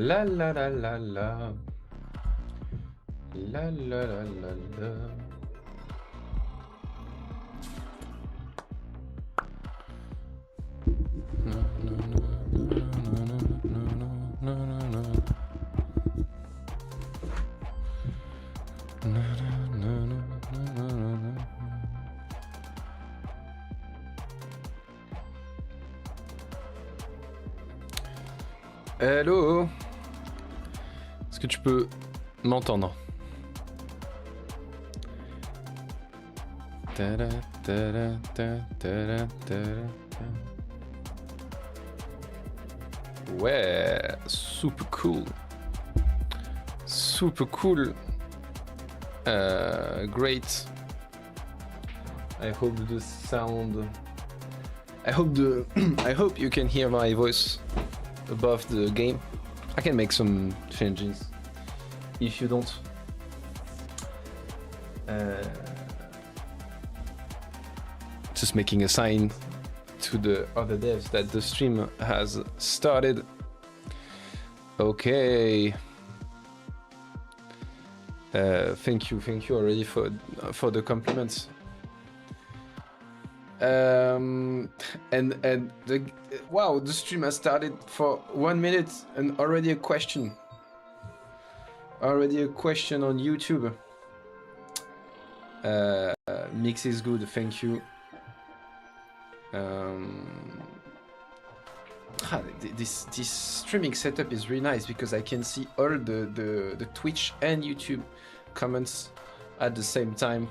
La la la la la. La la la la la. Hello. Est-ce que tu peux m'entendre? Ouais, super cool. Super cool. Great. I hope the sound. I hope you can hear my voice above the game. I can make some changes if you don't. Just making a sign to the other devs that the stream has started. Okay. Thank you already for the compliments. And wow, the stream has started for 1 minute and already a question. Already a question on YouTube. Mix is good, thank you. This streaming setup is really nice because I can see all the Twitch and YouTube comments at the same time,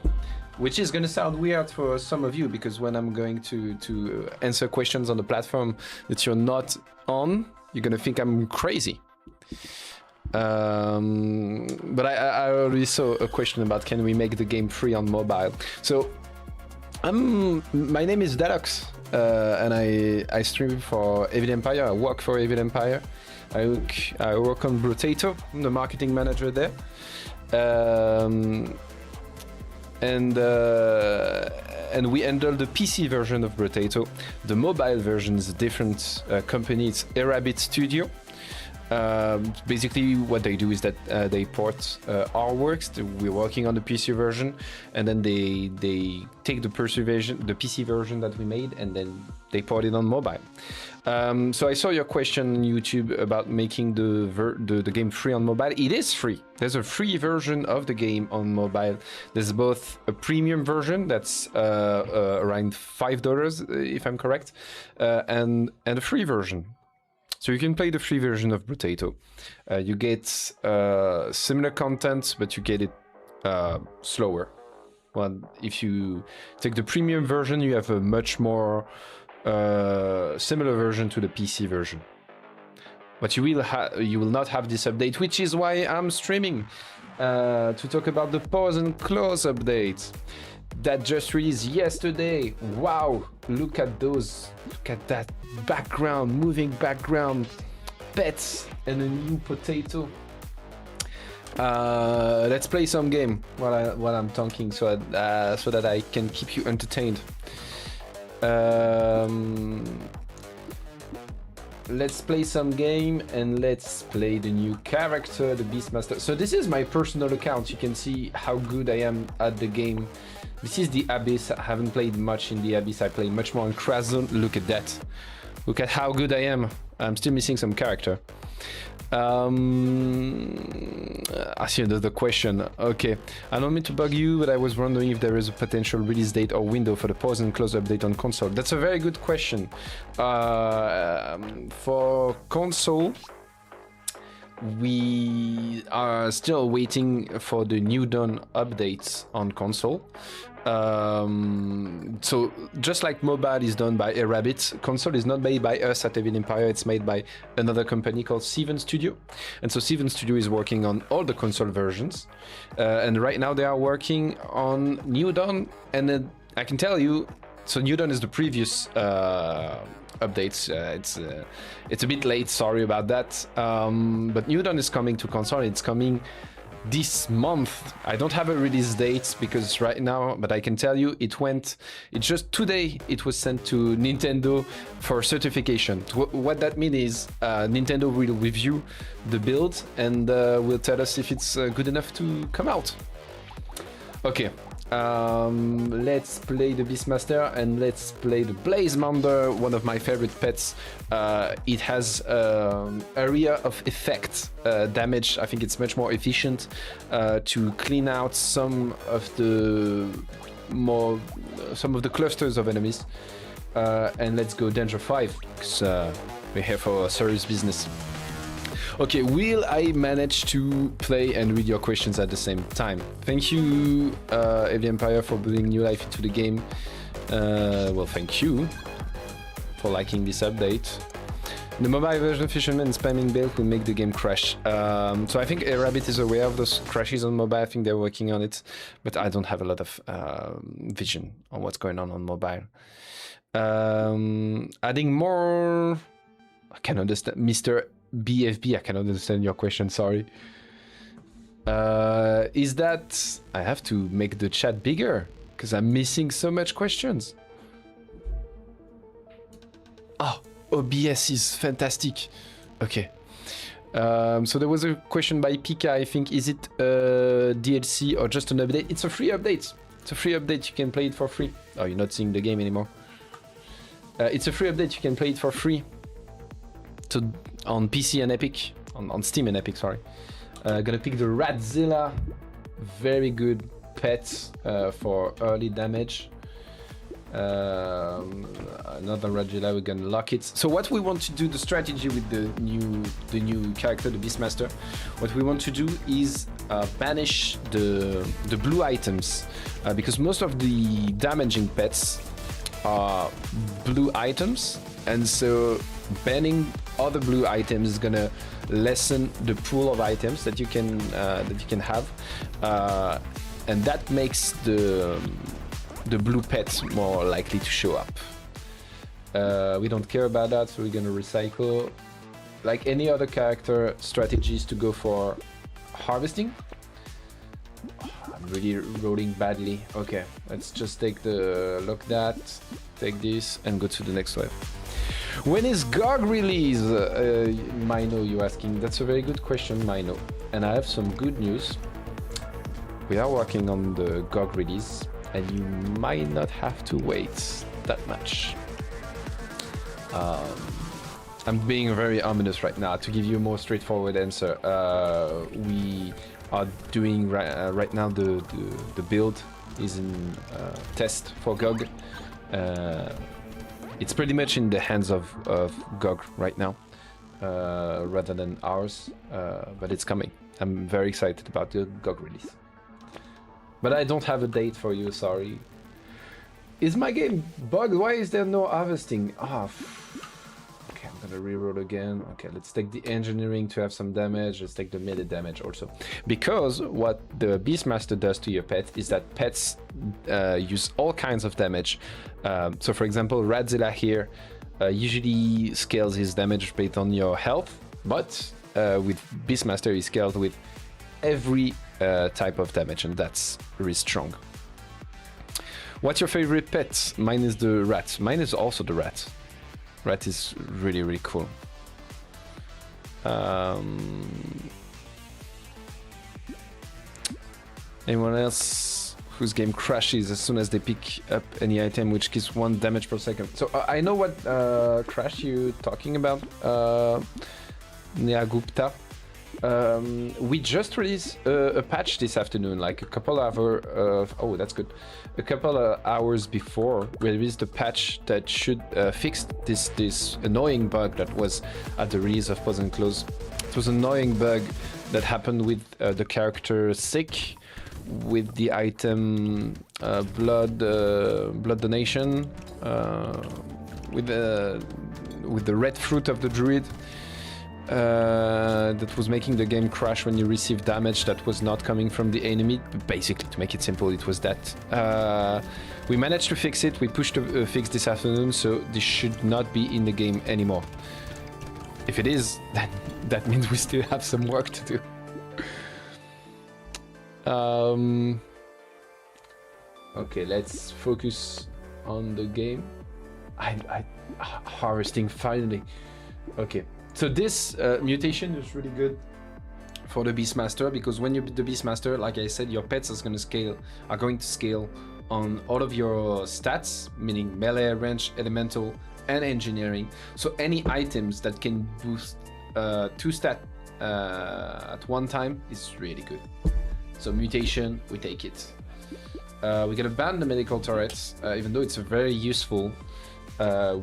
which is gonna sound weird for some of you because when I'm going to answer questions on the platform that you're not on, you're gonna think I'm crazy. But I already saw a question about can we make the game free on mobile. So my name is Dalox, and I stream for Evil Empire. I work for Evil Empire. I work on Brotato. I'm the marketing manager there. And we handle the PC version of Brotato. The mobile version is a different company. It's Rabbit Studio. Basically what they do is that they port our works. We're working on the PC version, and then they take the PC version that we made, and then they port it on mobile. So I saw your question on YouTube about making the game free on mobile. It is free. There's a free version of the game on mobile. There's both a premium version that's around $5 if I'm correct, and a free version. So you can play the free version of Brotato. You get similar content, but you get it slower. Well, if you take the premium version, you have a much more similar version to the PC version. But you will not have this update, which is why I'm streaming to talk about the Paws and Claws update that just released yesterday. Wow, look at those, look at that background, moving background, pets, and a new potato. Let's play some game while I'm talking, so that I can keep you entertained. Let's play some game, and let's play the new character, the Beastmaster. So this is my personal account. You can see how good I am at the game. This is the Abyss. I haven't played much in the Abyss. I play much more in Crash Zone. Look at that. Look at how good I am. I'm still missing some character. I see another question. Okay, I don't mean to bug you, but I was wondering if there is a potential release date or window for the Paws and Claws update on console. That's a very good question. For console, we are still waiting for the New Dawn updates on console. So just like mobile is done by Rabbit, console is not made by us at Evil Empire. It's made by another company called Seven Studio, and so Seven Studio is working on all the console versions, and right now they are working on New Dawn. And then I can tell you, so New Dawn is the previous updates. It's a bit late, sorry about that, but New Dawn is coming to console. It's coming this month. I don't have a release date because right now, but I can tell you it's just today it was sent to Nintendo for certification. What that means is Nintendo will review the build and will tell us if it's good enough to come out. Okay, let's play the Beastmaster and let's play the Blazemander, one of my favorite pets. It has area of effect damage. I think it's much more efficient to clean out some of the clusters of enemies. And let's go Danger 5 because we're here for serious business. Okay, will I manage to play and read your questions at the same time? Thank you, Heavy Empire, for bringing new life into the game. Well, thank you for liking this update. The mobile version of Fisherman spamming bail will make the game crash. So I think Rabbit is aware of those crashes on mobile. I think they're working on it, but I don't have a lot of vision on what's going on mobile. Adding more... I can understand, Mr. BFB, I cannot understand your question, sorry. Is that... I have to make the chat bigger, because I'm missing so much questions. Oh, OBS is fantastic. Okay. So there was a question by Pika, I think. Is it a DLC or just an update? It's a free update. It's a free update, you can play it for free. Oh, you're not seeing the game anymore. It's a free update, you can play it for free. So on PC and Epic, on Steam and Epic, sorry. Gonna pick the Radzilla, very good pet for early damage. Another Radzilla, we're gonna lock it. So what we want to do, the strategy with the new character, the Beastmaster, what we want to do is banish the blue items because most of the damaging pets are blue items, and so banning other blue items is gonna lessen the pool of items that you can have, and that makes the blue pets more likely to show up. We don't care about that, so we're gonna recycle. Like any other character, strategies to go for harvesting. I'm really rolling badly. Okay, let's just take lock that, take this, and go to the next wave. When is GOG release? Mino, you asking? That's a very good question, Mino. And I have some good news. We are working on the GOG release, and you might not have to wait that much. I'm being very ominous right now. To give you a more straightforward answer, we are doing right now the build is in test for GOG. It's pretty much in the hands of GOG right now, rather than ours, but it's coming. I'm very excited about the GOG release. But I don't have a date for you, sorry. Is my game bugged? Why is there no harvesting? Okay, I'm gonna reroll again. Okay, let's take the engineering to have some damage. Let's take the melee damage also. Because what the Beastmaster does to your pet is that pets use all kinds of damage. So for example, Radzilla here usually scales his damage based on your health, but with Beastmaster he scales with every type of damage, and that's really strong. What's your favorite pet? Mine is the rat. Mine is also the rat. Rat is really, really cool. Anyone else whose game crashes as soon as they pick up any item which gives 1 damage per second? So I know what crash you're talking about, Neagupta. We just released a patch this afternoon, like a couple of hours. Oh, that's good. A couple of hours before, we released a patch that should fix this annoying bug that was at the release of Paws and Claws. It was an annoying bug that happened with the character Sick, with the item blood donation, with the red fruit of the druid. That was making the game crash when you receive damage that was not coming from the enemy. Basically, to make it simple, it was that. We managed to fix it. We pushed the fix this afternoon, so this should not be in the game anymore. If it is, that means we still have some work to do. Okay, let's focus on the game. Harvesting finally. Okay, so this mutation is really good for the Beastmaster, because when you beat the Beastmaster, like I said, your pets are going to scale on all of your stats, meaning melee, range, elemental, and engineering. So any items that can boost 2 stat at one time is really good. So mutation, we take it. We're gonna ban the medical turrets, even though it's very useful.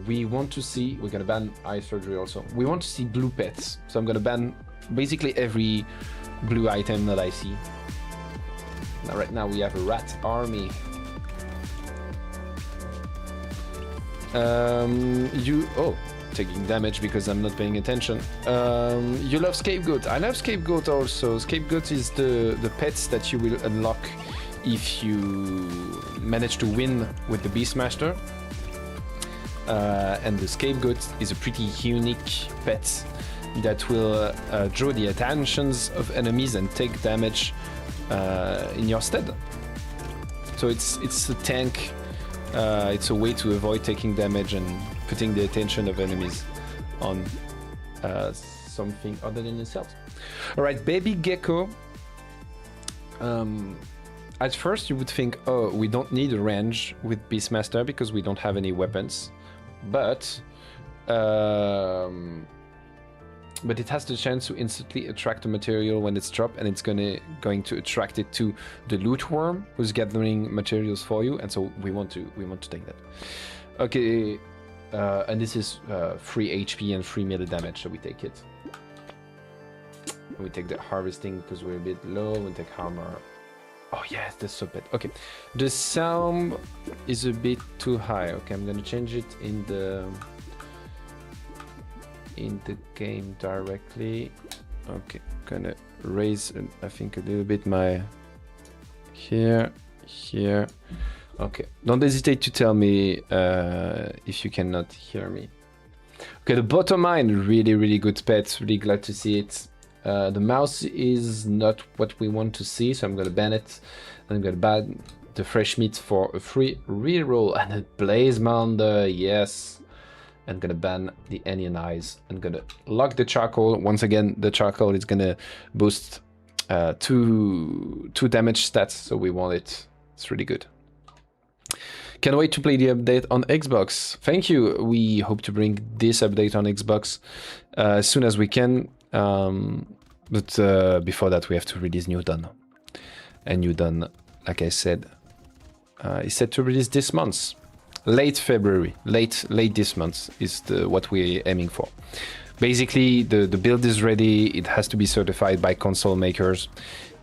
We want to see, we're gonna ban eye surgery also. We want to see blue pets, so I'm gonna ban basically every blue item that I see. Now, right now we have a rat army. Taking damage because I'm not paying attention. You love Scapegoat. I love Scapegoat also. Scapegoat is the pets that you will unlock if you manage to win with the Beastmaster. And the Scapegoat is a pretty unique pet that will draw the attentions of enemies and take damage in your stead. So it's a tank. It's a way to avoid taking damage and putting the attention of enemies on something other than yourself. All right, Baby Gecko. At first you would think, oh, we don't need a range with Beastmaster because we don't have any weapons, but it has the chance to instantly attract a material when it's dropped, and it's going to attract it to the loot worm who's gathering materials for you, and so we want to take that. Okay, and this is free HP and free melee damage, so we take it. We take the harvesting because we're a bit low. We take armor. Oh yes, that's so bad. Okay, the sound is a bit too high. Okay, I'm gonna change it in the game directly. Okay, gonna raise, I think, a little bit my here. Okay, don't hesitate to tell me if you cannot hear me. Okay, the bottom line, really good pet. Really glad to see it. The mouse is not what we want to see, so I'm gonna ban it. I'm gonna ban the fresh meat for a free reroll, and a blaze mounder, yes. I'm gonna ban the onion eyes. I'm gonna lock the charcoal. Once again, the charcoal is gonna boost two damage stats, so we want it. It's really good. Can't wait to play the update on Xbox. Thank you. We hope to bring this update on Xbox as soon as we can. But before that, we have to release New Dawn. And New Dawn, like I said, is set to release this month. Late February, late this month is what we're aiming for. Basically, the build is ready. It has to be certified by console makers.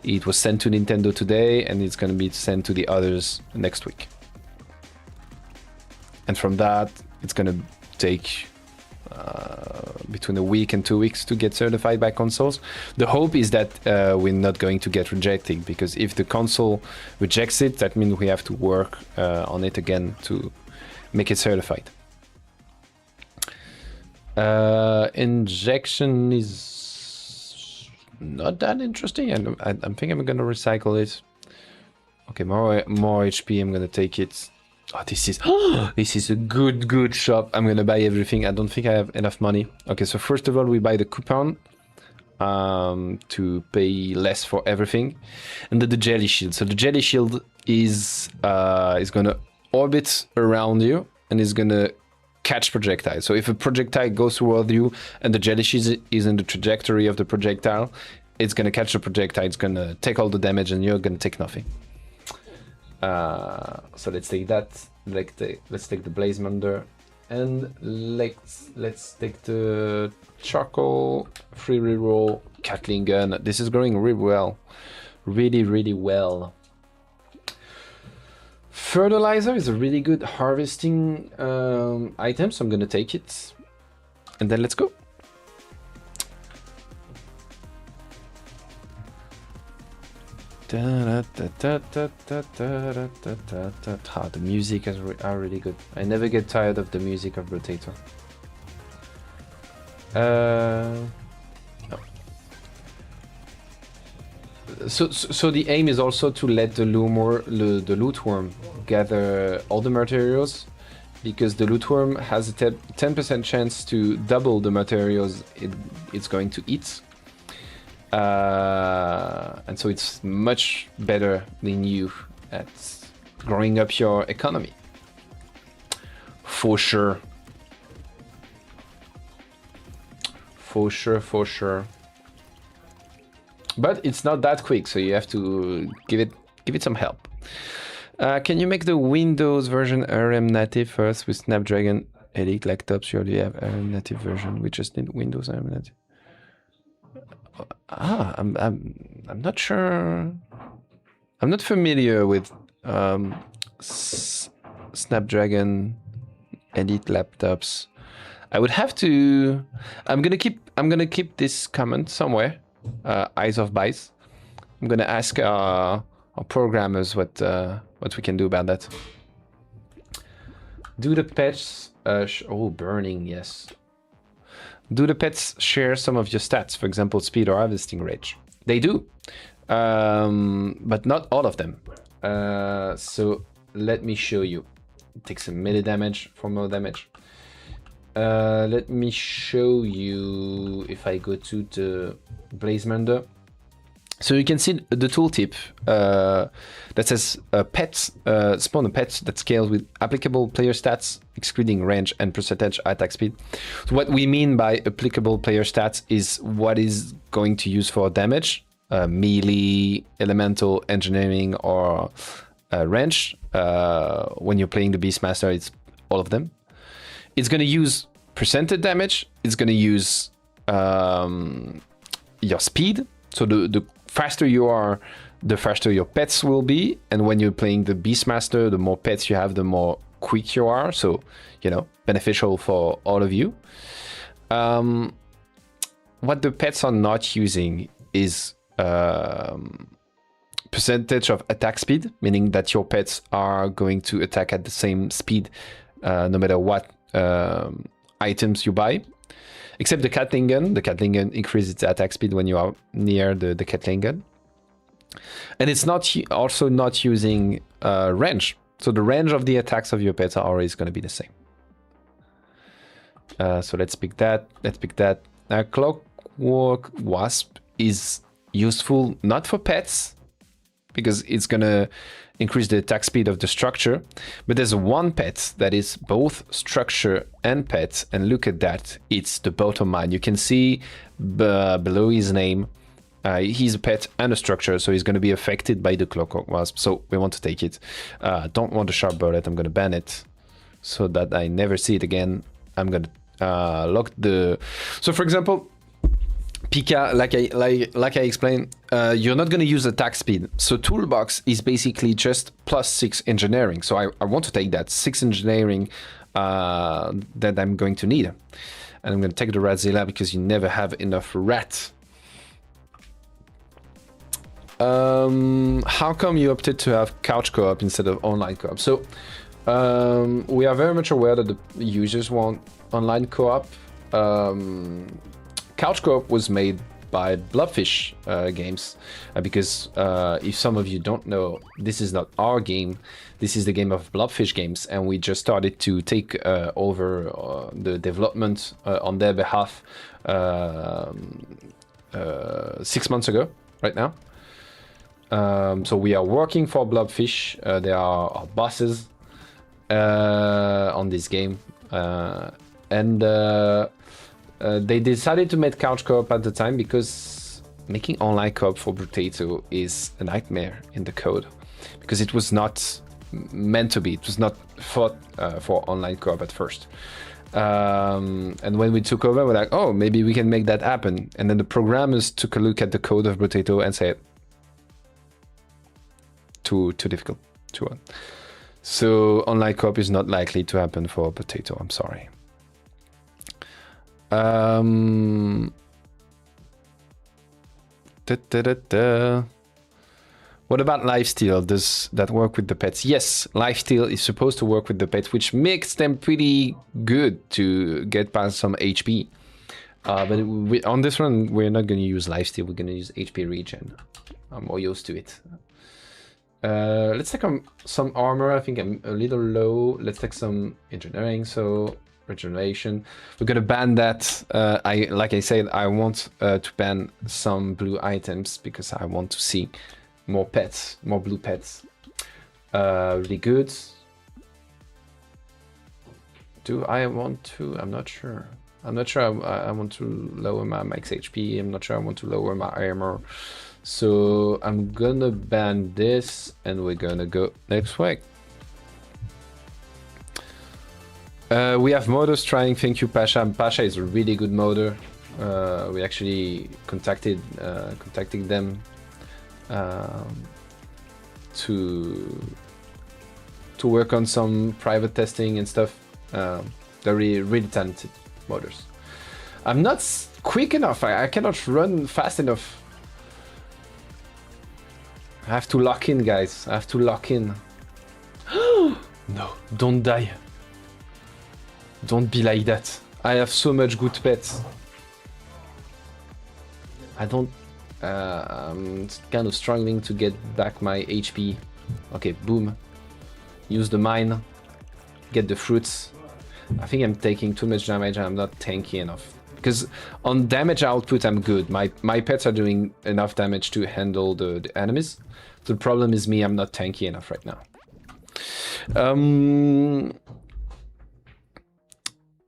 It was sent to Nintendo today, and it's going to be sent to the others next week. And from that, it's going to take between a week and 2 weeks to get certified by consoles. The hope is that we're not going to get rejected, because if the console rejects it, that means we have to work on it again to make it certified. Injection is not that interesting. I think I'm gonna recycle it. Okay, more HP. I'm gonna take it. Oh, this is a good shop. I'm gonna buy everything. I don't think I have enough money. Okay, so first of all, we buy the coupon to pay less for everything, and then the jelly shield. So the jelly shield is gonna orbit around you and is gonna catch projectiles. So if a projectile goes toward you and the jelly shield is in the trajectory of the projectile, it's gonna catch the projectile. It's gonna take all the damage, and you're gonna take nothing. So let's take that. Let's take the blaze mender, and let's take the charcoal, free reroll, Gatling gun. This is going really well, really well. Fertilizer is a really good harvesting item, so I'm gonna take it, and then let's go. The music are really good. I never get tired of the music of Brotato. No. So the aim is also to let the loot worm gather all the materials, because the loot worm has a 10% chance to double the materials it's going to eat. And so it's much better than you at growing up your economy. For sure. For sure. But it's not that quick, so you have to give it some help. Can you make the Windows version ARM native first with Snapdragon Elite laptops? You already have ARM native version. We just need Windows ARM native. I'm not sure. I'm not familiar with Snapdragon Elite laptops. I would have to. I'm gonna keep this comment somewhere. Eyes of Bice. I'm gonna ask our programmers what we can do about that. Do the pets? Burning, yes. Do the pets share some of your stats? For example, speed or harvesting rate? They do, but not all of them. So let me show you. It takes a melee damage for more damage. Let me show you if I go to the Blazemander. So you can see the tooltip that says pets, spawn a pet that scales with applicable player stats, excluding range and percentage attack speed. So what we mean by applicable player stats is what is going to use for damage, melee, elemental, engineering, or range. When you're playing the Beastmaster, it's all of them. It's going to use percentage damage. It's going to use your speed. So the faster you are, the faster your pets will be. And when you're playing the Beastmaster, the more pets you have, the more quick you are. So, you know, beneficial for all of you. What the pets are not using is percentage of attack speed, meaning that your pets are going to attack at the same speed no matter what items you buy. Except the Catling Gun. The Catling Gun increases its attack speed when you are near the Catling Gun. And it's also not using range. So the range of the attacks of your pets are always going to be the same. So let's pick that. Clockwork Wasp is useful not for pets, because it's going to increase the attack speed of the structure. But there's one pet that is both structure and pet, and look at that. It's the bottom line. You can see below his name, he's a pet and a structure, so he's going to be affected by the Clockwork Wasp. So we want to take it. Don't want the Sharp Bullet. I'm going to ban it so that I never see it again. I'm going to lock the... So for example, Pika, like I explained, you're not going to use attack speed. So toolbox is basically just +6 engineering. So I want to take that 6 engineering that I'm going to need. And I'm going to take the Ratzilla because you never have enough rat. How come you opted to have couch co-op instead of online co-op? So we are very much aware that the users want online co-op. Couch co-op was made by Blobfish Games because if some of you don't know, this is not our game. This is the game of Blobfish Games, and we just started to take over the development on their behalf 6 months ago, right now. So we are working for Blobfish. They are our bosses on this game, and they decided to make couch co-op at the time because making online co-op for Brotato is a nightmare in the code, because it was not meant to be. It was not thought for online co-op at first. And when we took over, we're like, oh, maybe we can make that happen. And then the programmers took a look at the code of Brotato and said, too difficult, too hard. So online co-op is not likely to happen for Brotato. I'm sorry. What about lifesteal? Does that work with the pets? Yes, lifesteal is supposed to work with the pets, which makes them pretty good to get past some HP. But on this one, we're not going to use lifesteal. We're going to use HP regen. I'm more used to it. Let's take some armor. I think I'm a little low. Let's take some engineering, so regeneration. We're gonna ban that. Like I said, I want to ban some blue items because I want to see more pets, more blue pets. Really good. Do I want to? I'm not sure. I'm not sure I want to lower my max HP. I'm not sure I want to lower my armor. So I'm gonna ban this and we're gonna go next week. We have moders trying. Thank you, Pasha. Pasha is a really good modder. We actually contacting them to work on some private testing and stuff. They're really talented modders. I'm not quick enough. I cannot run fast enough. I have to lock in, guys. I have to lock in. No, don't die. Don't be like that. I have so much good pets. I don't... I'm kind of struggling to get back my HP. Okay, boom. Use the mine. Get the fruits. I think I'm taking too much damage and I'm not tanky enough. Because on damage output I'm good. My pets are doing enough damage to handle the enemies. The problem is me, I'm not tanky enough right now.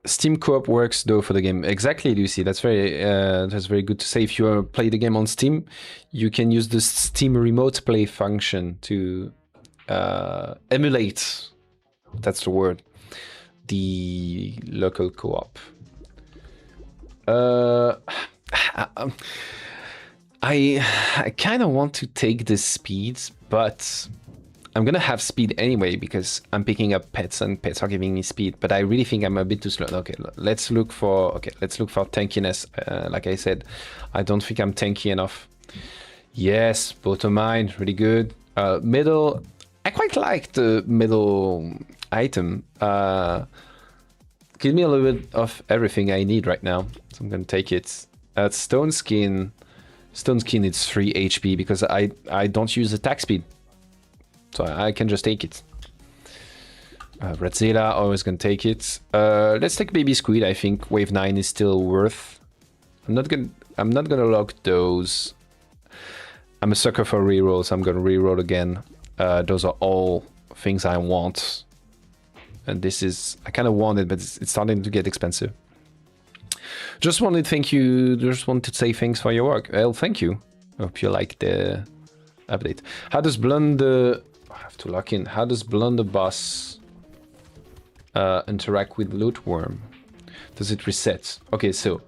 Steam co-op works though for the game. Exactly, Lucy. That's very good to say. If you play the game on Steam, you can use the Steam remote play function to emulate. That's the word. The local co-op. I kind of want to take the speeds, but I'm gonna have speed anyway because I'm picking up pets and pets are giving me speed. But I really think I'm a bit too slow. Okay, let's look for tankiness. Like I said, I don't think I'm tanky enough. Yes, bottom mine, really good. Middle, I quite like the middle item. Give me a little bit of everything I need right now, so I'm gonna take it. Stone skin. Stone skin, it's 3 HP because I don't use attack speed. So I can just take it. Radzilla, always gonna take it. Let's take Baby Squid. I think wave 9 is still worth. I'm not gonna lock those. I'm a sucker for rerolls. I'm gonna reroll again. Those are all things I want. And this is, I kind of want it, but it's starting to get expensive. Just wanted to say thanks for your work. Well, thank you. Hope you like the update. How does Blunder... I have to lock in. How does Blunderbuss interact with Lootworm? Does it reset? Okay, so...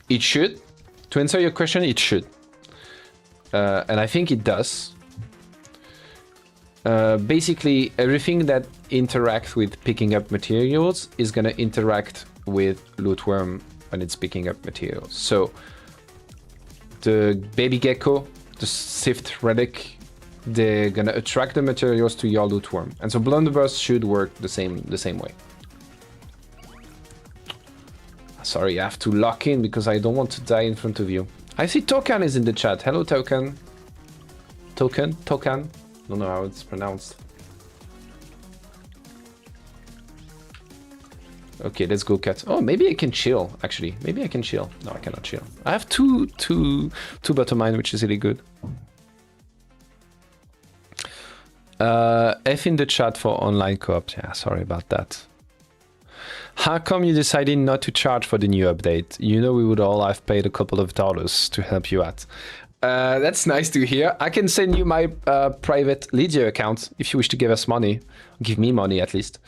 it should. To answer your question, it should. And I think it does. Basically, everything that interacts with picking up materials is going to interact with Lootworm when it's picking up materials. So, the baby gecko, the Sift relic, they're going to attract the materials to your Lootworm. And so Blunderbuss should work the same way. Sorry, I have to lock in because I don't want to die in front of you. I see Tokan is in the chat. Hello, Tokan. Tokan. Don't know how it's pronounced. Okay, let's go cat. Oh, maybe I can chill, actually. Maybe I can chill. No, I cannot chill. I have two bottom mine, which is really good. F in the chat for online co-op. Yeah, sorry about that. How come you decided not to charge for the new update? You know we would all have paid a couple of dollars to help you out. That's nice to hear. I can send you my private Lydia account if you wish to give us money. Give me money, at least.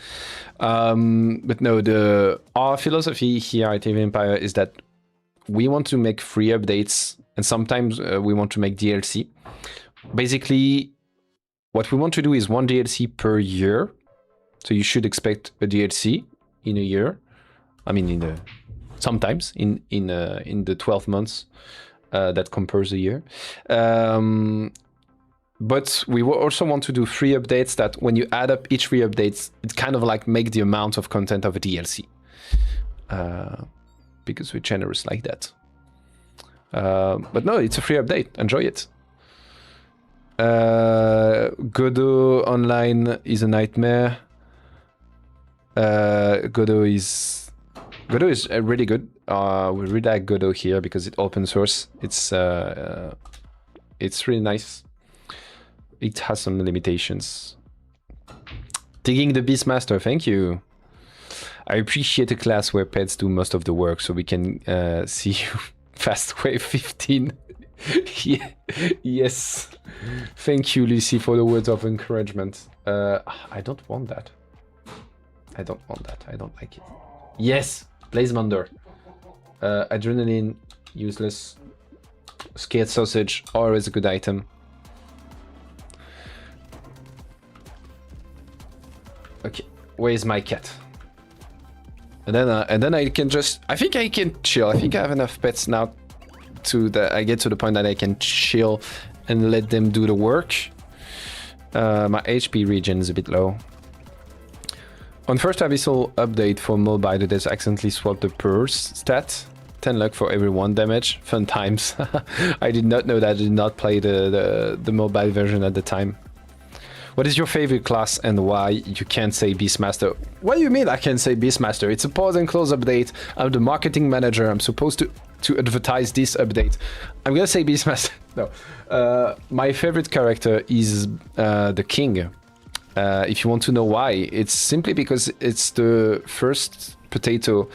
But no, our philosophy here at Evil Empire is that we want to make free updates, and sometimes we want to make DLC. Basically, what we want to do is one DLC per year. So you should expect a DLC in a year. I mean, sometimes in the 12 months. That compares a year. But we also want to do free updates that when you add up each free updates, it kind of like make the amount of content of a DLC. Because we're generous like that. But no, it's a free update. Enjoy it. Godot online is a nightmare. Godot is really good. We really like Godot here because it's open source. It's really nice. It has some limitations. Digging the Beastmaster, thank you. I appreciate a class where pets do most of the work, so we can see you fast wave 15. Yeah. Yes. Thank you, Lucy, for the words of encouragement. I don't want that. I don't want that. I don't like it. Yes, Blazemander. Adrenaline, useless. Scared sausage, always a good item. Okay, where's my cat? And then I can just. I think I can chill. I think I have enough pets now I get to the point that I can chill and let them do the work. My HP regen is a bit low. On first abyssal update for mobile, the devs accidentally swapped the Paws stat. 10 luck for every 1 damage. Fun times. I did not know that. I did not play the mobile version at the time. What is your favorite class and why? You can't say Beastmaster. What do you mean I can't say Beastmaster? It's a pause and close update. I'm the marketing manager. I'm supposed to advertise this update. I'm gonna say Beastmaster. No. My favorite character is the King. If you want to know why, it's simply because it's the first potato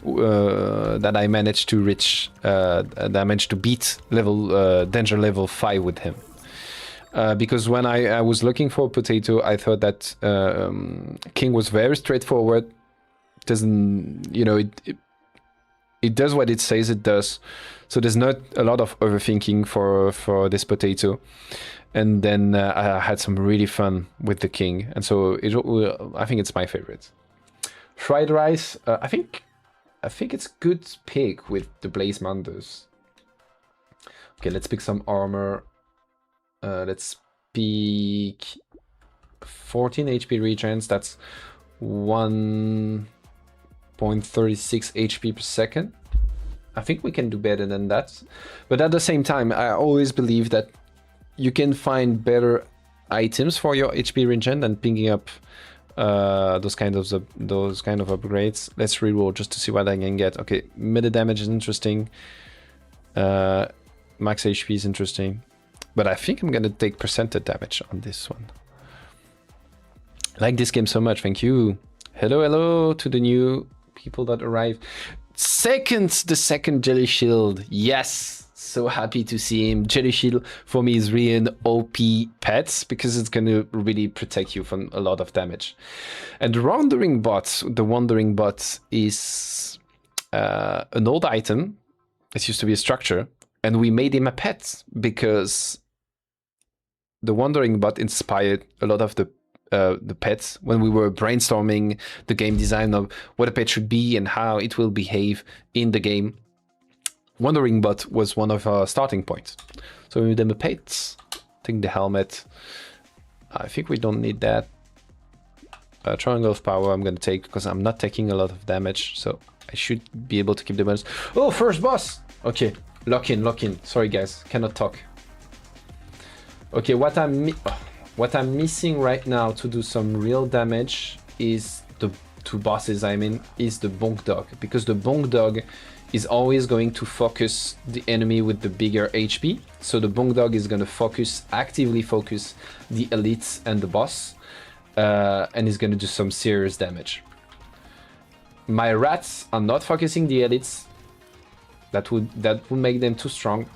that I managed to reach, that I managed to beat danger level 5 with him. Because when I was looking for a potato, I thought that King was very straightforward. Doesn't, you know, it does what it says it does. So there's not a lot of overthinking for this potato. And then I had some really fun with the King, and so I think it's my favorite. Fried rice, I think it's good pick with the Blazemanders. Okay, let's pick some armor. Let's pick 14 HP regens. That's 1.36 HP per second. I think we can do better than that. But at the same time, I always believe that you can find better items for your HP regen than picking up those kind of upgrades. Let's reroll just to see what I can get. Okay, melee damage is interesting. Max HP is interesting. But I think I'm gonna take percentage damage on this one. I like this game so much, thank you. Hello to the new people that arrived. The second Jelly Shield, yes! So happy to see him. Jelly Shield for me is really an OP pet because it's gonna really protect you from a lot of damage. And the Wandering Bot is an old item. It used to be a structure, and we made him a pet because the Wandering Bot inspired a lot of the pets when we were brainstorming the game design of what a pet should be and how it will behave in the game. Wandering Bot was one of our starting points. So we made them a pet. Take the helmet. I think we don't need that. Triangle of Power I'm going to take because I'm not taking a lot of damage. So I should be able to keep the bonus. Oh, first boss! Okay, lock in. Sorry guys, cannot talk. Okay, what I'm missing right now to do some real damage is the 2 bosses, is the Bonk Dog. Because the Bonk Dog is always going to focus the enemy with the bigger HP. So the Bonk Dog is going to actively focus the elites and the boss. And is going to do some serious damage. My rats are not focusing the elites. That would make them too strong.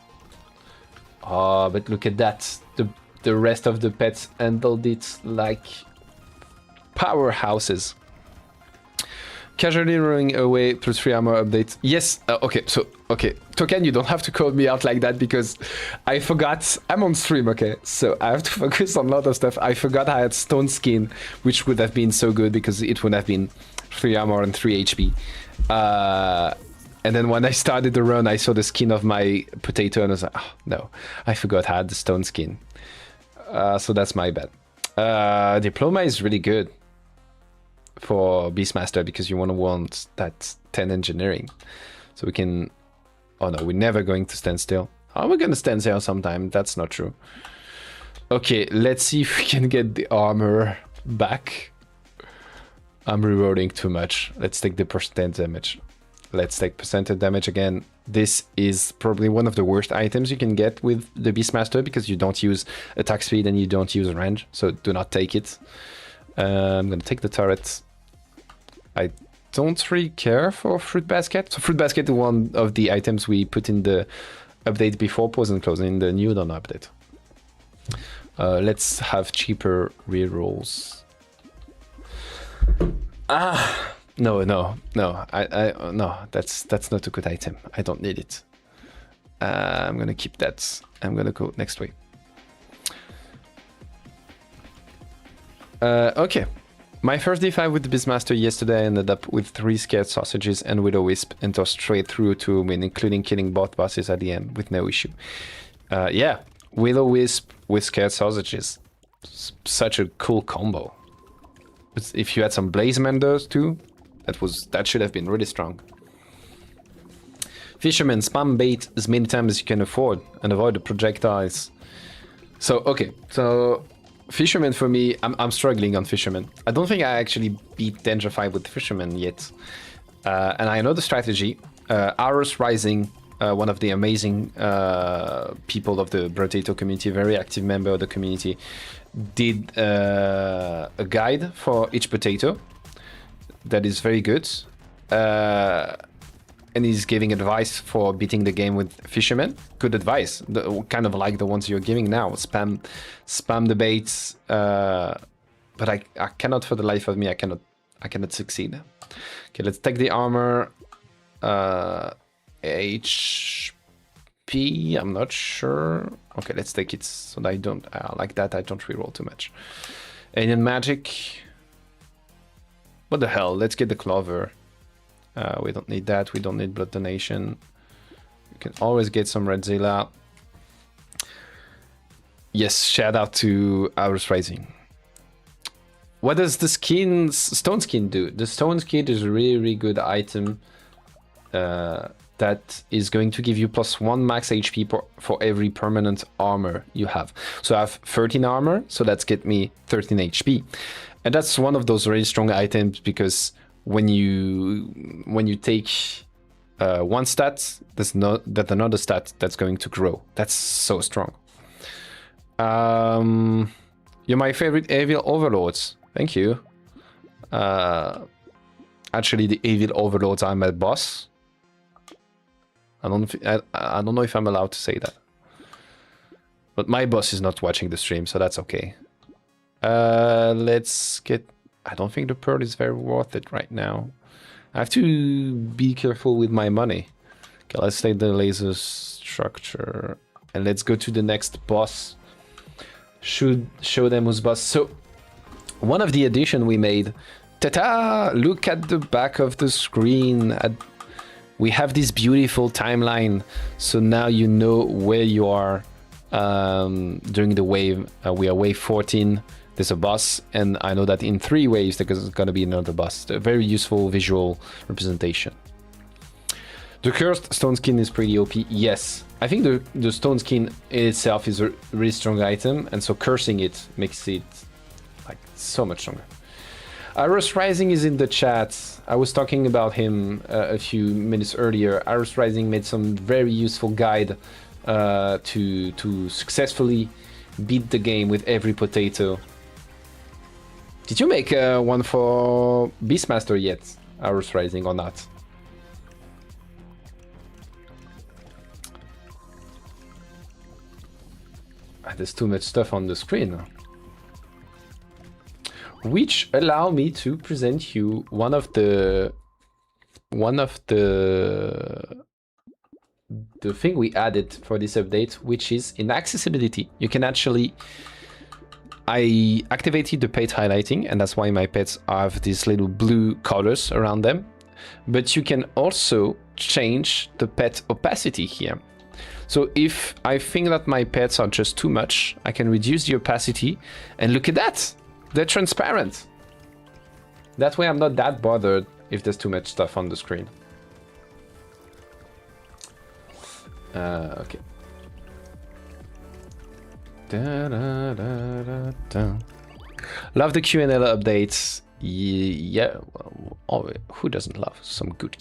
Oh, but look at that. The rest of the pets handled it like powerhouses. Casually running away +3 armor update. Yes, okay, Token, you don't have to call me out like that because I forgot. I'm on stream, okay? So I have to focus on a lot of stuff. I forgot I had Stone Skin, which would have been so good because it would have been 3 armor and 3 HP. And then when I started the run, I saw the skin of my potato and I was like, oh, no, I forgot I had the Stone Skin. So that's my bad. Diploma is really good for Beastmaster because you want that 10 engineering. So we can Oh no, we're never going to stand still. Oh, we're gonna stand still sometime. That's not true. Okay, let's see if we can get the armor back. I'm rerolling too much. Let's take the percent damage. Let's take percentage damage again. This is probably one of the worst items you can get with the Beastmaster because you don't use attack speed and you don't use range. So do not take it. I'm gonna take the turret. I don't really care for Fruit Basket. So Fruit Basket is one of the items we put in the update before Paws and Close in the new Dawn update. Let's have cheaper rerolls. No, that's not a good item. I don't need it. I'm gonna keep that. I'm gonna go next way. Okay. My first D5 with the Beastmaster yesterday ended up with 3 scared sausages and Will-O-Wisp and tossed straight through to a win, including killing both bosses at the end with no issue. Yeah, Will-O-Wisp with scared sausages. Such a cool combo. If you had some Blaze Menders too, that should have been really strong. Fisherman, spam bait as many times as you can afford and avoid the projectiles. So, okay, so Fisherman for me, I'm struggling on Fisherman. I don't think I actually beat Danger 5 with Fisherman yet. And I know the strategy. Aros Rising, one of the amazing people of the Brotato community, very active member of the community, did a guide for each potato that is very good. And he's giving advice for beating the game with Fisherman. Good advice, kind of like the ones you're giving now. Spam the baits, but I cannot for the life of me. I cannot succeed. Okay, let's take the armor. HP. I'm not sure. Okay, let's take it so that I don't like that. I don't reroll too much. Alien magic. What the hell? Let's get the clover. We don't need that. We don't need blood donation. We can always get some Redzilla. Yes, shout out to Aros Rising. What does the stone skin do? The stone skin is a really, really good item that is going to give you +1 max HP for every permanent armor you have. So I have 13 armor, so that's get me 13 HP. And that's one of those really strong items because when you take one stat, there's another stat that's going to grow. That's so strong. You're my favorite evil overlords. Thank you. Actually, the evil overlords are my boss. I don't know if I'm allowed to say that. But my boss is not watching the stream, so that's okay. Let's get... I don't think the pearl is very worth it right now. I have to be careful with my money. Okay, let's take the laser structure. And let's go to the next boss. Should show them who's boss. So, one of the additions we made... Ta-ta! Look at the back of the screen. We have this beautiful timeline. So now you know where you are during the wave. We are wave 14. There's a boss, and I know that in 3 waves there's gonna be another boss. A very useful visual representation. The cursed stone skin is pretty OP. Yes, I think the stone skin itself is a really strong item, and so cursing it makes it like so much stronger. Aros Rising is in the chat. I was talking about him a few minutes earlier. Aros Rising made some very useful guide to successfully beat the game with every potato. Did you make one for Beastmaster yet, Aros Rising, or not? There's too much stuff on the screen. Which allow me to present you one of the thing we added for this update, which is in accessibility. You can actually... I activated the pet highlighting, and that's why my pets have these little blue colors around them. But you can also change the pet opacity here. So if I think that my pets are just too much, I can reduce the opacity, and look at that! They're transparent. That way I'm not that bothered if there's too much stuff on the screen. Okay. Da, da, da, da, da. Love the Q&A updates. Yeah, well, who doesn't love some good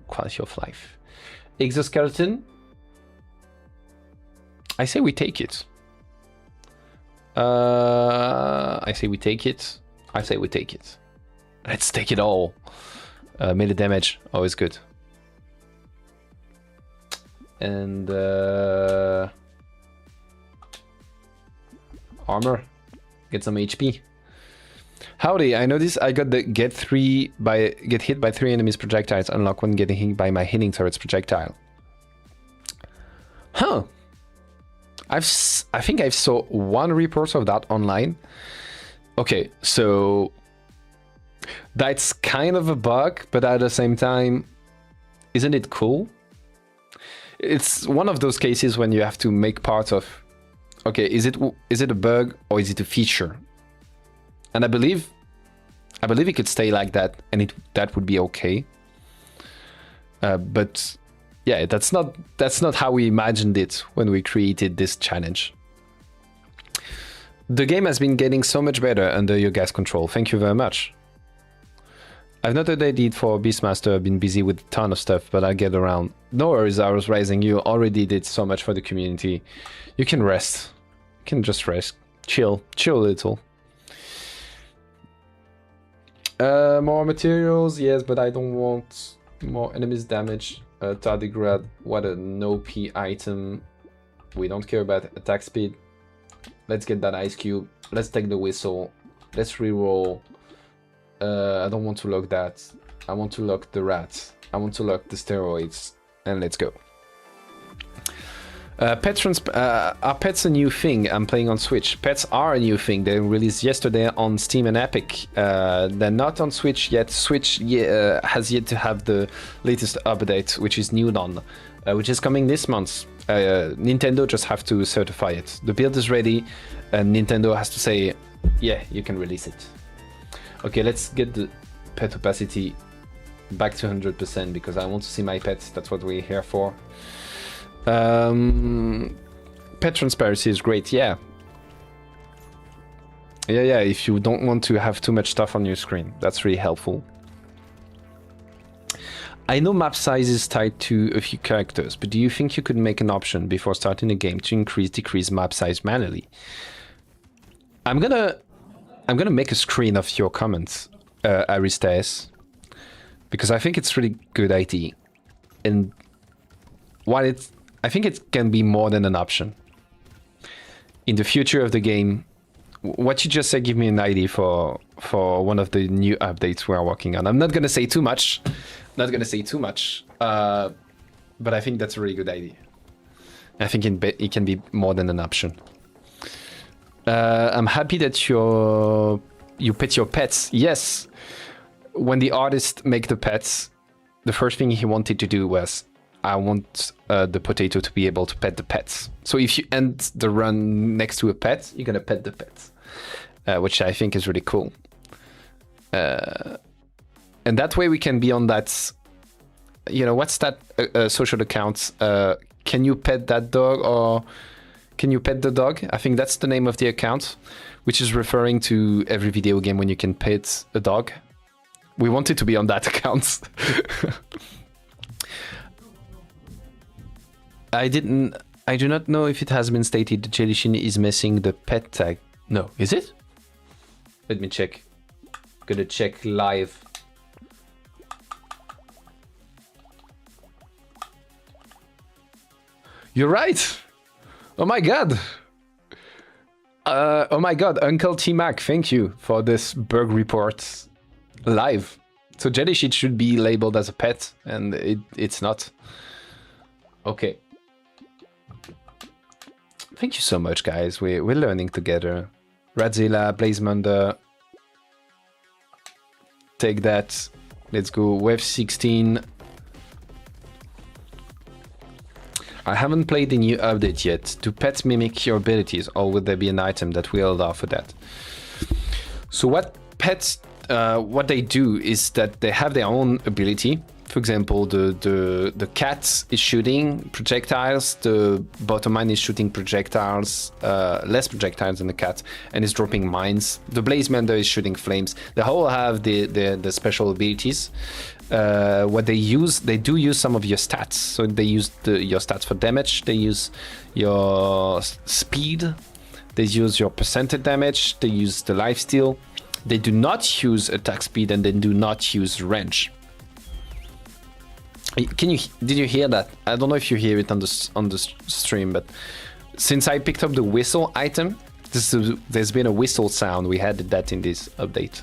quality of life? Exoskeleton. I say we take it. I say we take it. I say we take it. Let's take it all. Melee damage, always good. And armor, get some HP. Howdy, I noticed I got the get hit by 3 enemies projectiles, unlock one getting hit by my hitting turret's projectile. Huh. I think I saw one report of that online. Okay, so that's kind of a bug, but at the same time, isn't it cool? It's one of those cases when you have to make part of, okay, is it a bug or is it a feature? And I believe it could stay like that, and that would be okay. But yeah, that's not how we imagined it when we created this challenge. The game has been getting so much better under your guys' control. Thank you very much. I've not updated for Beastmaster. I've been busy with a ton of stuff, but I'll get around. No worries, I was Rising. You already did so much for the community. You can rest. You can just rest. Chill a little. More materials, yes, but I don't want more enemies damage. Tardigrade, what an OP item. We don't care about attack speed. Let's get that ice cube. Let's take the whistle. Let's reroll. I don't want to lock that. I want to lock the rats. I want to lock the steroids. And let's go. Are pets a new thing? I'm playing on Switch. Pets are a new thing. They released yesterday on Steam and Epic. They're not on Switch yet. Switch has yet to have the latest update, which is New Dawn, which is coming this month. Nintendo just have to certify it. The build is ready, and Nintendo has to say, yeah, you can release it. Okay, let's get the pet opacity back to 100% because I want to see my pets. That's what we're here for. Pet transparency is great, yeah. Yeah, if you don't want to have too much stuff on your screen, that's really helpful. I know map size is tied to a few characters, but do you think you could make an option before starting the game to decrease map size manually? I'm gonna make a screen of your comments, Aristes, because I think it's really good idea. And while I think it can be more than an option. In the future of the game, what you just said give me an idea for one of the new updates we are working on. I'm not gonna say too much, but I think that's a really good idea. I think it can be more than an option. I'm happy that you pet your pets. Yes, when the artist make the pets, the first thing he wanted to do was, I want the potato to be able to pet the pets. So if you end the run next to a pet, you're gonna pet the pets, which I think is really cool. And that way we can be on that, you know, what's that social account? Can you pet that dog, or can you pet the dog? I think that's the name of the account, which is referring to every video game when you can pet a dog. We wanted to be on that account. I do not know if it has been stated that Jellychin is missing the pet tag. No, is it? Let me check. Gonna check live. You're right. Oh my god. Oh my god, Uncle T-Mac, thank you for this bug report live. So Jellychin should be labeled as a pet, and it's not. Okay. Thank you so much, guys. We're learning together. Radzilla, Blazemunder. Take that. Let's go. Wave 16. I haven't played the new update yet. Do pets mimic your abilities, or would there be an item that will allow for that? So what pets, what they do is that they have their own ability, For example, the cat is shooting projectiles, the bottom mine is shooting projectiles, less projectiles than the cat, and is dropping mines. The blaze mender is shooting flames. They all have the special abilities. What they do use some of your stats. So they use your stats for damage, they use your speed, they use your percentage damage, they use the lifesteal. They do not use attack speed, and they do not use range. Did you hear that? I don't know if you hear it on the stream, but since I picked up the whistle item, there's been a whistle sound. We had that in this update.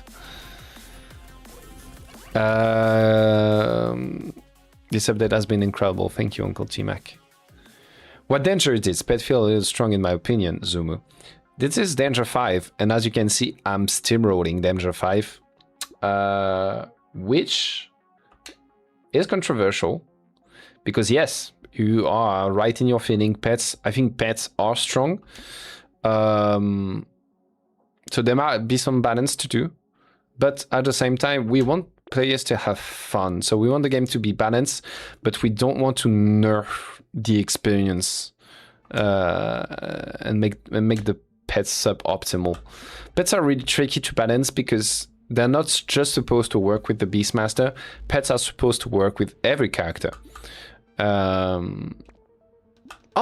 This update has been incredible. Thank you, Uncle T-Mac. What danger is this? Pet feel a little strong in my opinion, Zumu. This is danger 5, and as you can see, I'm steamrolling danger 5, which is controversial, because yes, you are right in your feeling. Pets, I think pets are strong, so there might be some balance to do, but at the same time, we want players to have fun, so we want the game to be balanced, but we don't want to nerf the experience and make the pets suboptimal. Pets are really tricky to balance because they're not just supposed to work with the Beastmaster. Pets are supposed to work with every character. Oh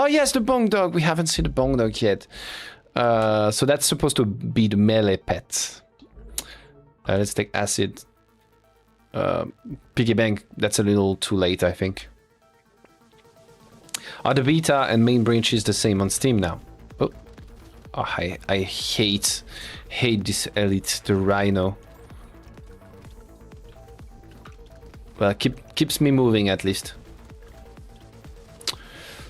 yes, the Bong Dog. We haven't seen the Bong Dog yet. So that's supposed to be the melee pet. Let's take Acid. Piggy Bank, that's a little too late, I think. Are the beta and main branches the same on Steam now? Oh, I hate this elite, the Rhino. Well, keeps me moving at least.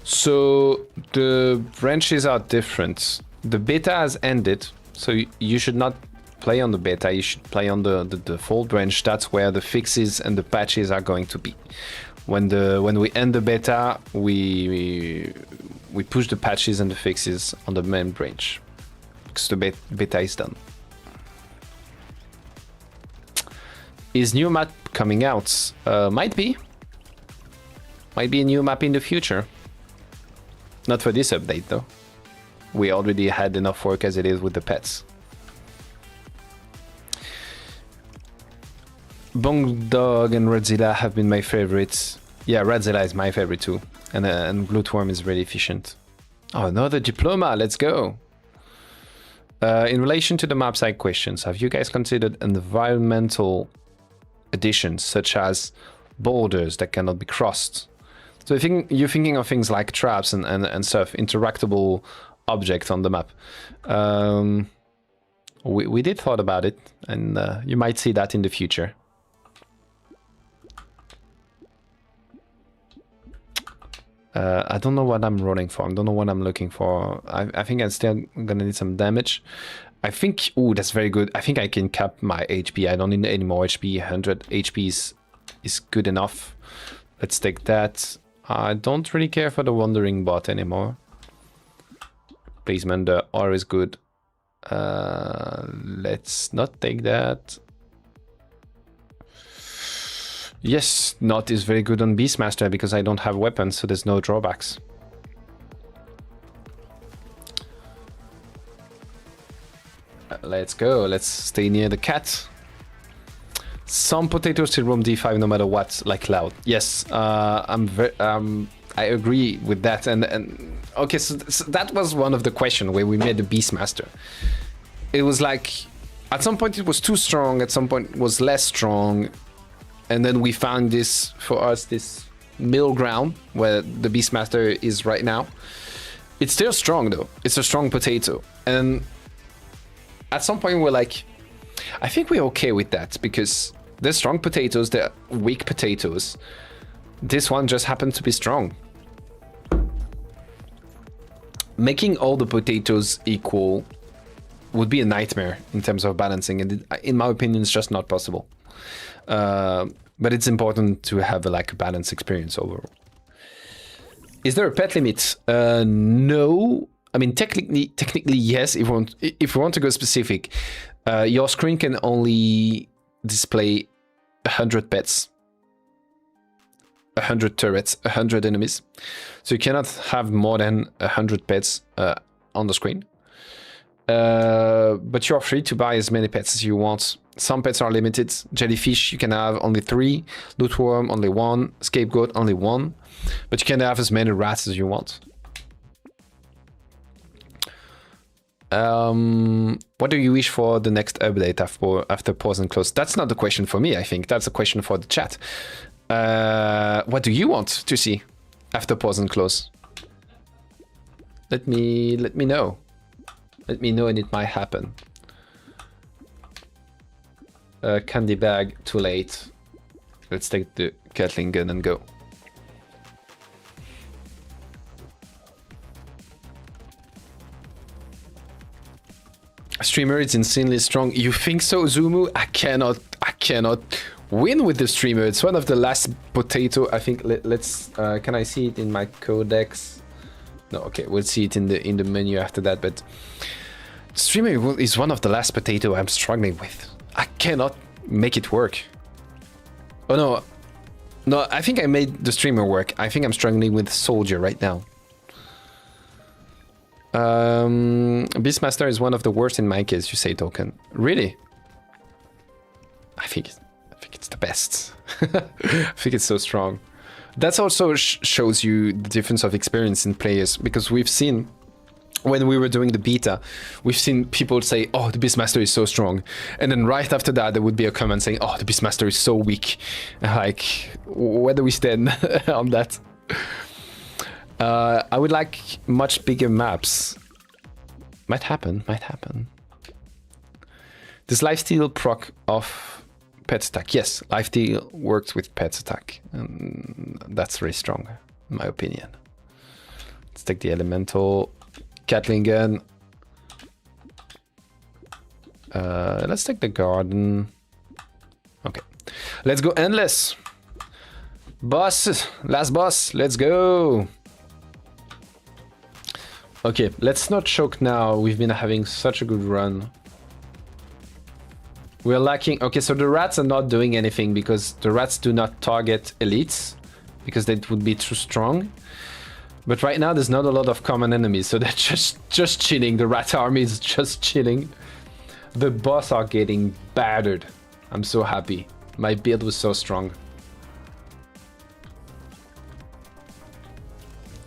So the branches are different. The beta has ended, so you should not play on the beta. You should play on the default branch. That's where the fixes and the patches are going to be. When we end the beta, we push the patches and the fixes on the main branch because the beta is done. Is new map coming out? Might be a new map in the future. Not for this update though. We already had enough work as it is with the pets. Bong Dog and Radzilla have been my favorites. Yeah, Radzilla is my favorite too. And Glutworm is really efficient. Oh, another diploma, let's go. In relation to the map side questions, have you guys considered environmental additions such as borders that cannot be crossed? So I think you're thinking of things like traps and stuff, interactable objects on the map. We did thought about it, and you might see that in the future. I don't know what I'm rolling for. I don't know what I'm looking for. I think I'm still gonna need some damage. I think, ooh, that's very good. I think I can cap my HP. I don't need any more HP. 100 HP is good enough. Let's take that. I don't really care for the Wandering Bot anymore. Placement, the R is good. Let's not take that. Yes, Not is very good on Beastmaster because I don't have weapons, so there's no drawbacks. Let's go. Let's stay near the cat. Some potatoes still roam D5 no matter what, like Cloud. Yes, I agree with that. And okay, so that was one of the questions where we made the Beastmaster. It was like, at some point it was too strong, at some point it was less strong. And then we found this, for us, this middle ground where the Beastmaster is right now. It's still strong though. It's a strong potato. And at some point we're like, I think we're okay with that because there's strong potatoes, there are weak potatoes. This one just happens to be strong. Making all the potatoes equal would be a nightmare in terms of balancing, and in my opinion, it's just not possible. But it's important to have a balanced experience overall. Is there a pet limit? No. I mean, technically yes. If we want to go specific, your screen can only display 100 pets. 100 turrets, 100 enemies. So you cannot have more than 100 pets on the screen. But you're free to buy as many pets as you want. Some pets are limited. Jellyfish, you can have only 3. Lootworm, only 1. Scapegoat, only 1. But you can have as many rats as you want. What do you wish for the next update after Paws and Close? That's not the question for me, I think. That's a question for the chat. What do you want to see after Paws and Close? Let me know. Let me know and it might happen. Candy bag, too late. Let's take the Gatling gun and go. Streamer is insanely strong. You think so, Zumu? I cannot win with the streamer. It's one of the last potato. I think. Let's. Can I see it in my codex? No. Okay, we'll see it in the menu after that. But streamer is one of the last potato I'm struggling with. I cannot make it work. Oh no. I think I made the streamer work. I think I'm struggling with soldier right now. Beastmaster is one of the worst in my case, you say, Token. Really? I think it's the best. I think it's so strong. That also shows you the difference of experience in players, because we've seen, when we were doing the beta, we've seen people say, oh, the Beastmaster is so strong. And then right after that, there would be a comment saying, oh, the Beastmaster is so weak. Like, where do we stand on that? I would like much bigger maps. Might happen. Does lifesteal proc off pet attack? Yes, lifesteal works with pet attack. And that's very strong, in my opinion. Let's take the elemental. Gatling gun. Let's take the garden. Okay. Let's go endless. Boss, last boss, let's go. Okay, let's not choke now. We've been having such a good run. We're lacking... Okay, so the rats are not doing anything because the rats do not target elites because that would be too strong. But right now there's not a lot of common enemies, so they're just chilling. The rat army is just chilling. The boss are getting battered. I'm so happy. My build was so strong.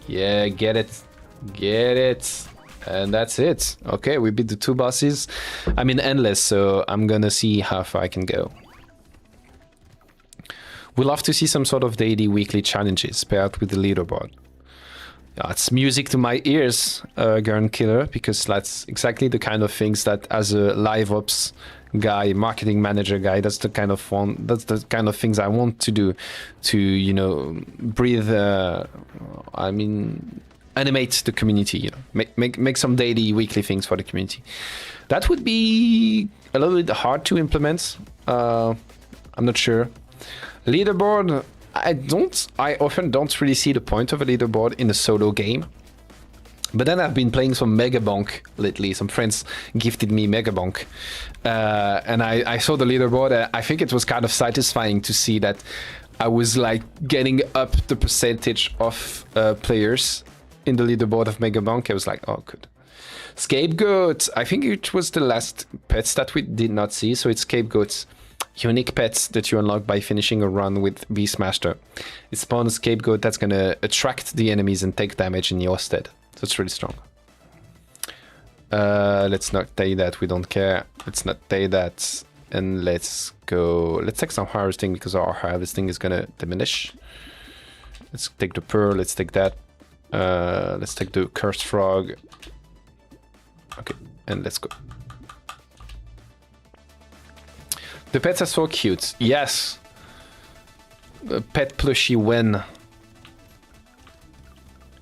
Yeah, get it. Get it. And that's it. Okay, we beat the 2 bosses. I'm in endless, so I'm gonna see how far I can go. We'll love to see some sort of daily, weekly challenges paired with the leaderboard. Yeah, it's music to my ears, Gurn Killer, because that's exactly the kind of things that, as a live ops guy, marketing manager guy, that's the kind of things I want to do, to, you know, breathe. Animate the community, you know, make some daily, weekly things for the community. That would be a little bit hard to implement. I'm not sure. Leaderboard, I often don't really see the point of a leaderboard in a solo game. But then I've been playing some Megabonk lately. Some friends gifted me Megabonk. And I saw the leaderboard. I think it was kind of satisfying to see that I was like getting up the percentage of players in the leaderboard of Megabonk. I was like, oh, good. Scapegoat. I think it was the last pets that we did not see. So it's Scapegoats. Unique pets that you unlock by finishing a run with Beastmaster. It spawns a Scapegoat that's going to attract the enemies and take damage in your stead. So it's really strong. Let's not take that. We don't care. Let's not take that. And let's go. Let's take some harvesting because our harvesting is going to diminish. Let's take the pearl. Let's take that. Let's take the cursed frog. Okay, and let's go. The pets are so cute. Yes. Pet plushie when.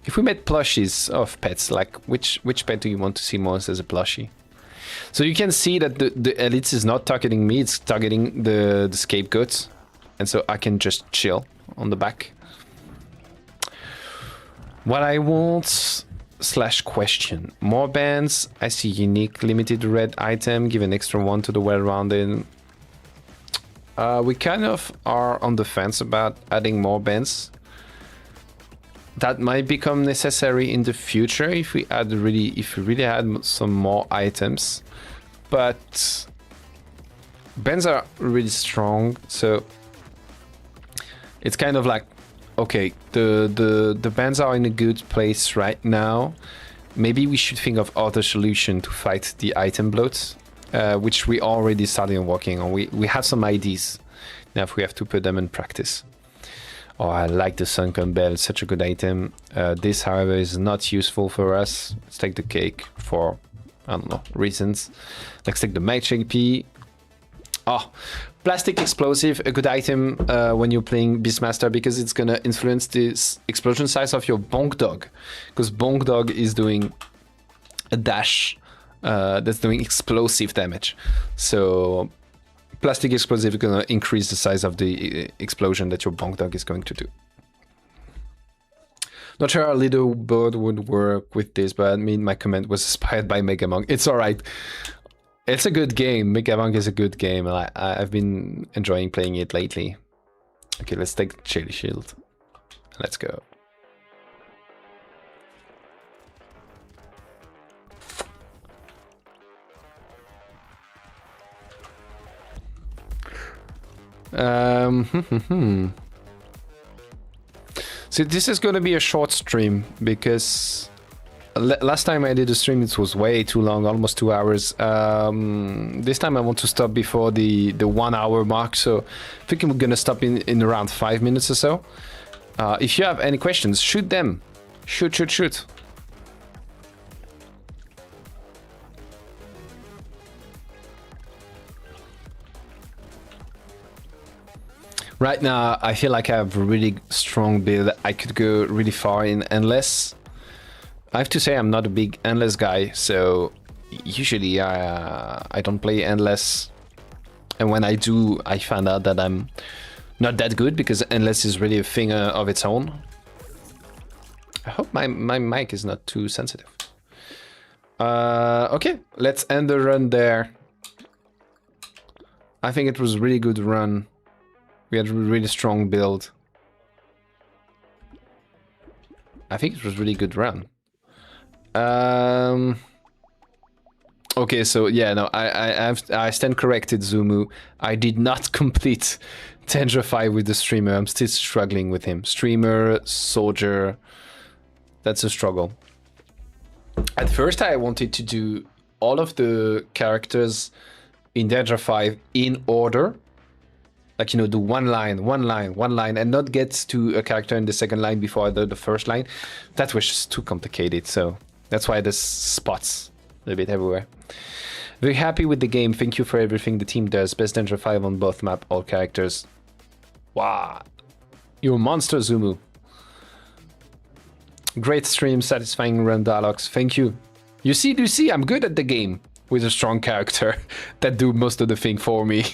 If we made plushies of pets, like which pet do you want to see most as a plushie? So you can see that the elites is not targeting me, it's targeting the scapegoats. And so I can just chill on the back. What I want / question. More bands. I see unique limited red item. Give an extra one to the well-rounded. We kind of are on the fence about adding more bands. that might become necessary in the future if we really had some more items. But bans are really strong, so it's kind of like, okay, the bans are in a good place right now. Maybe we should think of other solution to fight the item bloats, which we already started working on. We have some ideas. Now if we have to put them in practice. Oh, I like the sunken bell, such a good item. This, however, is not useful for us. Let's take the cake for, I don't know, reasons. Let's take the match HP. Oh, plastic explosive, a good item when you're playing Beastmaster, because it's gonna influence this explosion size of your bonk dog. Because bonk dog is doing a dash that's doing explosive damage. So plastic explosive is gonna increase the size of the explosion that your bonk dog is going to do. Not sure how Little Bird would work with this, but I mean, my comment was inspired by Mega Monk. It's alright. It's a good game. Mega Monk is a good game. I've been enjoying playing it lately. Okay, let's take Chili Shield. Let's go. So this is going to be a short stream because last time I did a stream it was way too long, almost 2 hours. This time I want to stop before the 1 hour mark, so I think I'm going to stop in around 5 minutes or so. If you have any questions, shoot them. Shoot. Right now, I feel like I have a really strong build. I could go really far in Endless. I have to say I'm not a big Endless guy, so usually I don't play Endless. And when I do, I find out that I'm not that good, because Endless is really a thing of its own. I hope my mic is not too sensitive. Okay, let's end the run there. I think it was a really good run. We had a really strong build. I think it was a really good run. Okay, so yeah, no, I stand corrected, Zumu. I did not complete Danger 5 with the streamer. I'm still struggling with him. Streamer, soldier, that's a struggle. At first, I wanted to do all of the characters in Danger 5 in order. Like, you know, do one line, and not get to a character in the second line before the first line. That was just too complicated, so that's why there's spots a bit everywhere. Very happy with the game. Thank you for everything the team does. Best Danger 5 on both map, all characters. Wow. You're a monster, Zumu. Great stream, satisfying run dialogues. Thank you. You see, I'm good at the game with a strong character that do most of the thing for me.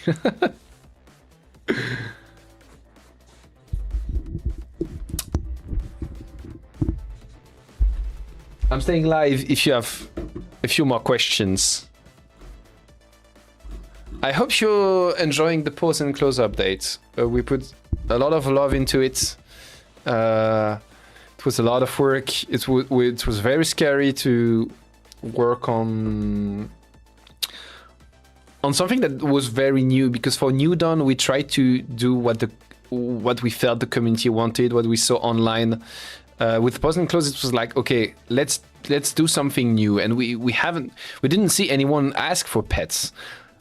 I'm staying live if you have a few more questions. I hope you're enjoying the pause and close update. We put a lot of love into it. It was a lot of work. It was very scary to work on something that was very new, because for New Dawn we tried to do what we felt the community wanted, what we saw online. With Pause and Close, it was like, okay, let's do something new, and we didn't see anyone ask for pets,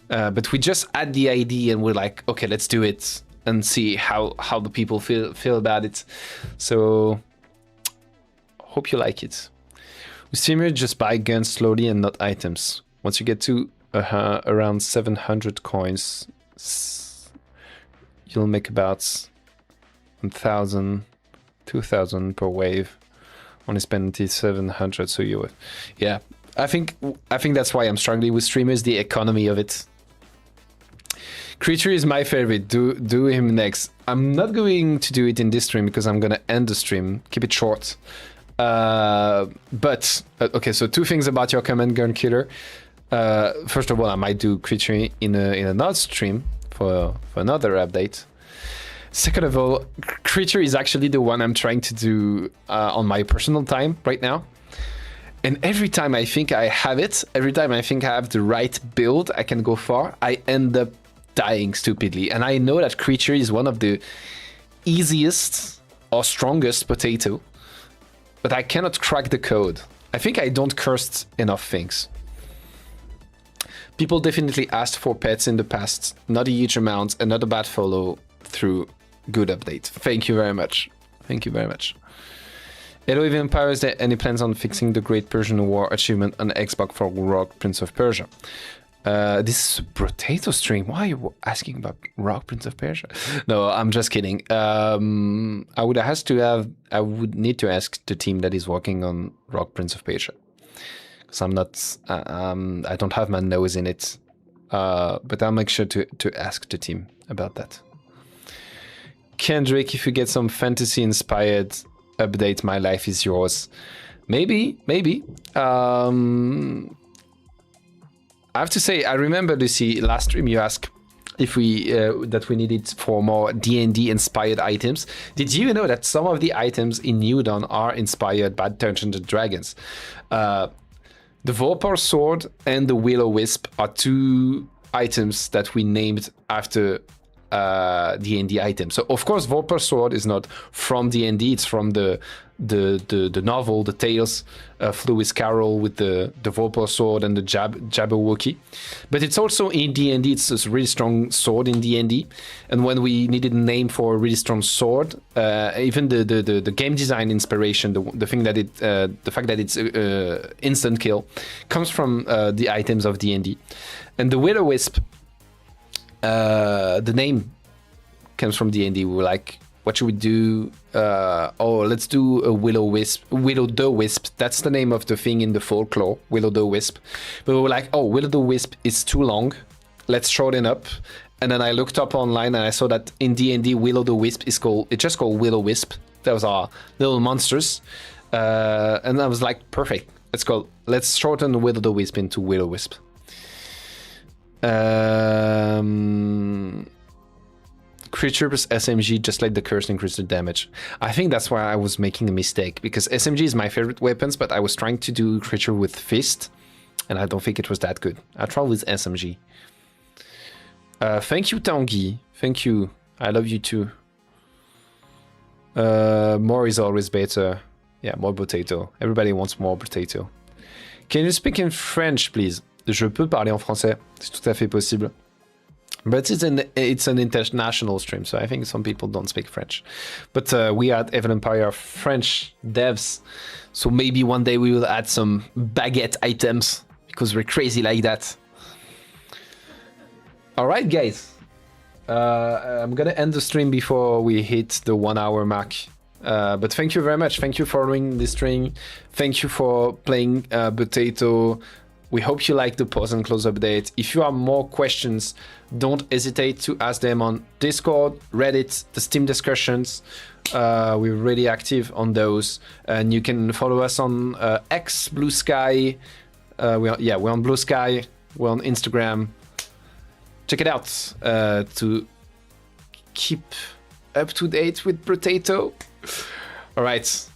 but we just had the idea and we're like, okay, let's do it and see how the people feel about it. So hope you like it. With streamers, just buy guns slowly and not items. Once you get to around 700 coins, you'll make about 1,000, 2,000 per wave. Only spend 700, so you would, yeah. I think that's why I'm struggling with streamers, the economy of it. Creature is my favorite. Do him next. I'm not going to do it in this stream because I'm gonna end the stream. Keep it short. But okay, so two things about your comment, Gun Killer. First of all, I might do Creature in another stream for another update. Second of all, Creature is actually the one I'm trying to do on my personal time right now. And every time I think I have it, every time I think I have the right build, I can go far, I end up dying stupidly. And I know that Creature is one of the easiest or strongest potato, but I cannot crack the code. I think I don't curse enough things. People definitely asked for pets in the past, not a huge amount, and not a bad follow through. Good update. Thank you very much. Thank you very much. Hello, Empire. Is there any plans on fixing the Great Persian War achievement on Xbox for Rock Prince of Persia? This is a Brotato stream. Why are you asking about Rock Prince of Persia? No, I'm just kidding. I would need to ask the team that is working on Rock Prince of Persia, because I'm not. I don't have my nose in it. But I'll make sure to ask the team about that. Kendrick, if you get some fantasy-inspired update, My Life is Yours. Maybe. I have to say, I remember, Lucy, last stream you asked if we that we needed for more D&D inspired items. Did you know that some of the items in New Dawn are inspired by Dungeons & Dragons? The Vorpal Sword and the Will-O-Wisp are two items that we named after D&D item. So of course Vorpal Sword is not from D&D, it's from the novel, the Tales of Lewis Carroll with the Vorpal Sword and the Jabberwocky. But it's also in D&D, it's a really strong sword in D&D. And when we needed a name for a really strong sword, even the game design inspiration, the fact that it's instant kill comes from the items of D&D. And the Will-O-Wisp, the name comes from D&D. We were like, what should we do? Let's do a Will-O-Wisp. That's the name of the thing in the folklore, Will-O-Wisp. But we were like, Will-O-Wisp is too long. Let's shorten up. And then I looked up online and I saw that in D&D, Will-O-Wisp is just called Will-O-Wisp. Those are little monsters. And I was like, perfect. Let's shorten Will-O-Wisp into Will-O-Wisp. Creature plus SMG, just like the curse increases the damage. I think that's why I was making a mistake, because SMG is my favorite weapons, but I was trying to do Creature with Fist, and I don't think it was that good. I tried with SMG. Thank you, Tanguy. Thank you. I love you too. More is always better. Yeah, more potato. Everybody wants more potato. Can you speak in French, please? Je peux parler en français. C'est tout à fait possible. But it's an international stream, so I think some people don't speak French. But we at Evil Empire are French devs, so maybe one day we will add some baguette items, because we're crazy like that. Alright, guys. I'm gonna end the stream before we hit the 1 hour mark. But thank you very much. Thank you for following the stream. Thank you for playing Brotato. We hope you like the Pause and Close update. If you have more questions, don't hesitate to ask them on Discord, Reddit, the Steam discussions. We're really active on those. And you can follow us on X, Blue Sky. We're on Blue Sky. We're on Instagram. Check it out to keep up to date with Brotato. All right.